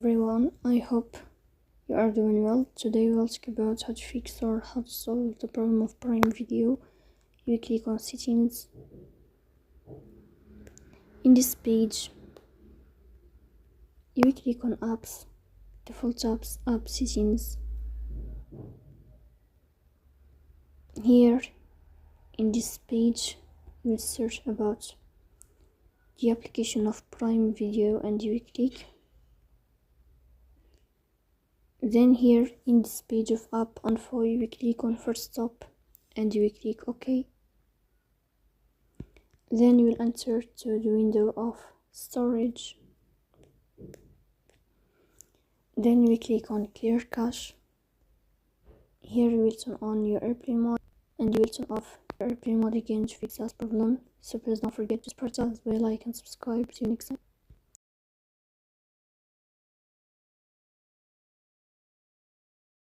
Everyone, I hope you are doing well. Today we'll talk about how to fix or how to solve the problem of Prime Video. You click on settings. In this page, you click on apps, default apps, app settings. Here, in this page, you will search about the application of Prime Video and you will click. Then here in this page of app info, you will click on first stop and you will click OK. Then you will enter to the window of storage. Then you will click on clear cache. Here you will turn on your airplane mode and you will turn off your airplane mode again to fix this problem. So please don't forget to press the bell icon and subscribe. See you next time.